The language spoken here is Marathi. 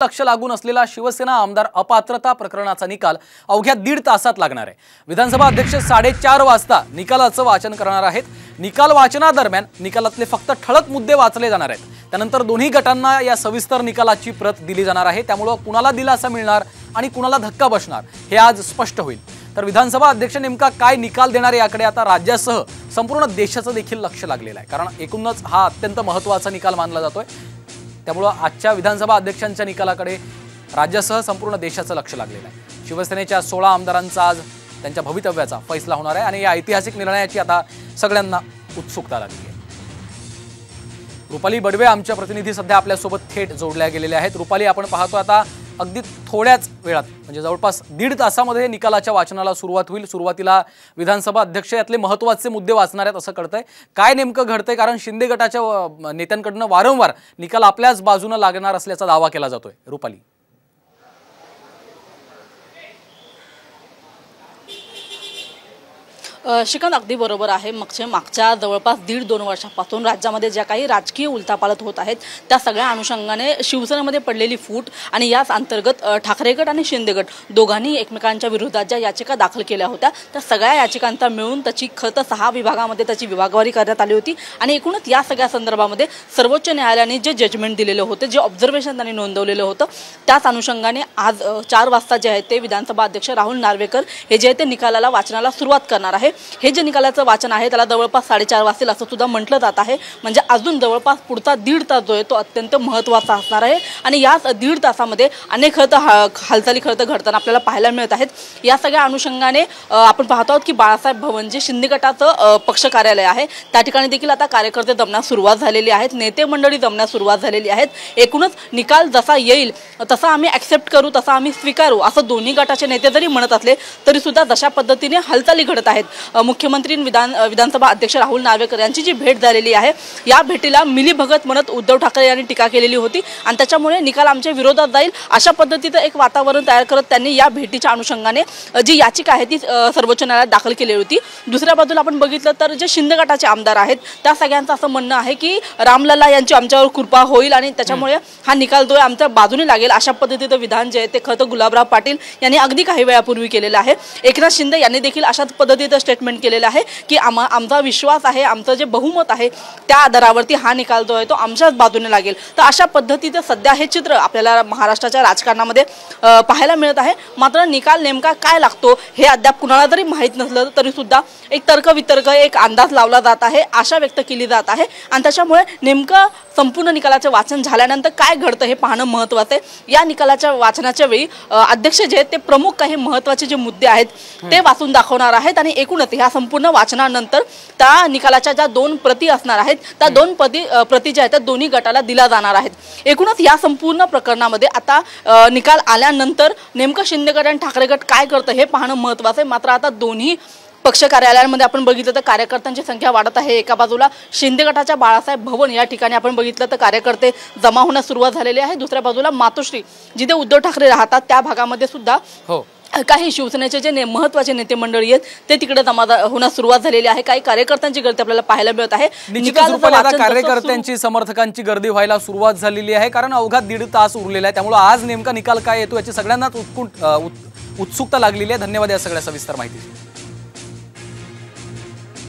लक्ष लागून असलेला शिवसेना आमदार अपात्रता प्रकरणाचा निकाल अवघ्या 1.5 तासात लागणार आहे। विधानसभा अध्यक्ष 4:30 वाजता निकालाचं वाचन करणार आहेत। निकाल वाचनादरम्यान निकालातले फक्त ठळक मुद्दे वाचले जाणार आहेत। त्यानंतर दोन्ही गटांना या सविस्तर निकालाची प्रत दिली जाणार आहे। त्यामुळे कुणाला दिलासा मिळणार आणि कुणाला धक्का बसणार हे आज स्पष्ट होईल। तर विधानसभा अध्यक्ष नेमका काय निकाल देणार याकडे आता राज्यासह संपूर्ण देशाचं देखील लक्ष लागलेलं आहे, कारण एकूणच हा अत्यंत महत्त्वाचा निकाल मानला जातोय। त्यामुळे आजच्या विधानसभा अध्यक्षांच्या निकालाकडे राज्यासह संपूर्ण देशाचं लक्ष लागलेलं आहे। शिवसेनेच्या 16 आमदारांचा आज त्यांच्या भवितव्याचा फैसला होणार आहे आणि या ऐतिहासिक निर्णयाची आता सगळ्यांना उत्सुकता लागली आहे। रुपाली बडवे आमच्या प्रतिनिधी सध्या आपल्या सोबत थेट जोडल्या गेलेल्या आहेत। रुपाली, आपण पाहतो आता अगदी थोड्याच वेळात म्हणजे जवळपास 1.5 तासामध्ये निकालाच्या वाचनाला सुरुवात होईल। सुरुवातीला विधानसभा अध्यक्ष यातले महत्त्वाचे मुद्दे वाचणार आहेत असं कळतंय। काय नेमकं घडतंय, कारण शिंदे गटाच्या नेत्यांकडून वारंवार निकाल आपल्याच बाजूने लागणार असल्याचा दावा केला जातोय। रुपाली, श्रीकांत, अगदी बरोबर आहे। मागच्या जवळपास 1.5-2 वर्षांपासून राज्यामध्ये ज्या काही राजकीय उलथापालथ होत आहेत त्या सगळ्या अनुषंगाने शिवसेनेमध्ये पडलेली फूट आणि याच अंतर्गत ठाकरे गट आणि शिंदे गट दोघांनी एकमेकांच्या विरोधात ज्या याचिका दाखल केल्या होत्या त्या सगळ्या याचिकांचा मिळून त्याची खत 6 विभागामध्ये त्याची विभागवारी करण्यात आली होती आणि एकूणच या सगळ्या संदर्भामध्ये सर्वोच्च न्यायालयाने जे जजमेंट दिलेलं होतं, जे ऑब्झर्वेशन त्यांनी नोंदवलेलं होतं, त्याच अनुषंगाने आज 4 वाजता जे आहे ते विधानसभा अध्यक्ष राहुल नार्वेकर हे जे आहे ते निकालाला वाचनाला सुरुवात करणार आहे। हे जे निकालाचं वाचन आहे त्याला जवळपास 4:30 वाजतील असं सुद्धा म्हटलं जात आहे। म्हणजे अजून जवळपास पुढचा 1.5 तास जो आहे तो अत्यंत महत्त्वाचा असणार आहे आणि याच 1.5 तासामध्ये अनेक हालचाली घडताना आपल्याला पाहायला मिळत आहेत। या सगळ्या अनुषंगाने आपण पाहतो आहोत की बाळासाहेब भवन जे शिंदे गटाचं पक्ष कार्यालय आहे त्या ठिकाणी देखील आता कार्यकर्ते जमण्यास सुरुवात झालेली आहेत, नेते मंडळी जमण्यास सुरुवात झालेली आहेत। एकूणच निकाल जसा येईल तसा आम्ही ॲक्सेप्ट करू, तसा आम्ही स्वीकारू असं दोन्ही गटाचे नेते जरी म्हणत असले तरी सुद्धा जशा पद्धतीने हालचाली घडत आहेत, मुख्यमंत्री विधानसभा अध्यक्ष राहुल नार्वेकर यांची जी भेट झालेली आहे या भेटीला मिलीभगत म्हणत उद्धव ठाकरे यांनी टीका केलेली होती आणि त्याच्यामुळे निकाल आमच्या विरोधात जाईल अशा पद्धतीचं एक वातावरण तयार करत त्यांनी या भेटीच्या अनुषंगाने जी याचिका आहे ती सर्वोच्च न्यायालयात दाखल केली होती। दुसऱ्या बाजूला आपण बघितलं तर जे शिंदे गटाचे आमदार आहेत त्या सगळ्यांचं असं म्हणणं आहे की रामलला यांची आमच्यावर कृपा होईल आणि त्याच्यामुळे हा निकाल जो आमच्या बाजूने लागेल अशा पद्धतीचं विधान जे आहे ते खतं गुलाबराव पाटील यांनी अगदी काही वेळापूर्वी केलेलं आहे। एकनाथ शिंदे यांनी देखील अशाच पद्धतीचं स्टेटमेंट केलेलं आहे की आमचा विश्वास आहे, आमचं जे बहुमत आहे त्या आधारावरती हा निकाल जो आहे तो आमच्याच बाजूने लागेल। तर अशा पद्धतीचं सध्या हे चित्र आपल्याला महाराष्ट्राच्या राजकारणामध्ये पाहायला मिळत आहे। मात्र निकाल नेमका काय लागतो हे अद्याप कुणाला जरी माहीत नसलं तरी सुद्धा एक तर्कवितर्क, एक अंदाज लावला जात आहे, आशा व्यक्त केली जात आहे आणि त्याच्यामुळे नेमकं संपूर्ण निकालाचं वाचन झाल्यानंतर काय घडतं हे पाहणं महत्त्वाचं आहे। या निकालाच्या वाचनाच्या वेळी अध्यक्ष जे आहेत ते प्रमुख काही महत्त्वाचे जे मुद्दे आहेत ते वाचून दाखवणार आहेत आणि एकूणच ह्या संपूर्ण वाचनानंतर त्या निकालाच्या ज्या 2 प्रती असणार आहेत त्या 2 प्रती ज्या आहेत त्या दोन्ही गटाला दिल्या जाणार आहेत। एकूणच या संपूर्ण प्रकरणामध्ये आता निकाल आल्यानंतर नेमकं शिंदे गट आणि ठाकरे गट काय करतं हे पाहणं महत्त्वाचं आहे। मात्र आता दोन्ही पक्ष कार्यालयांमध्ये आपण बघितलं तर कार्यकर्त्यांची संख्या वाढत आहे। एका बाजूला शिंदे गटाच्या बाळासाहेब भवन या ठिकाणी आपण बघितलं तर कार्यकर्ते जमा होण्यास सुरुवात झालेली आहे। दुसऱ्या बाजूला मातोश्री जिथे उद्धव ठाकरे राहतात त्या भागामध्ये सुद्धा काही शिवसेनेचे जे महत्त्वाचे नेते मंडळी आहेत ते तिकडे जमा होण्यास सुरुवात झालेली आहे। काही कार्यकर्त्यांची गर्दी आपल्याला पाहायला मिळत आहे। कार्यकर्त्यांची, समर्थकांची गर्दी व्हायला सुरुवात झालेली आहे, कारण अवघा 1.5 तास उरलेला आहे। त्यामुळे आज नेमका निकाल काय येतो याची सगळ्यांनाच उत्सुकता लागलेली आहे। धन्यवाद या सगळ्या सविस्तर माहितीसाठी।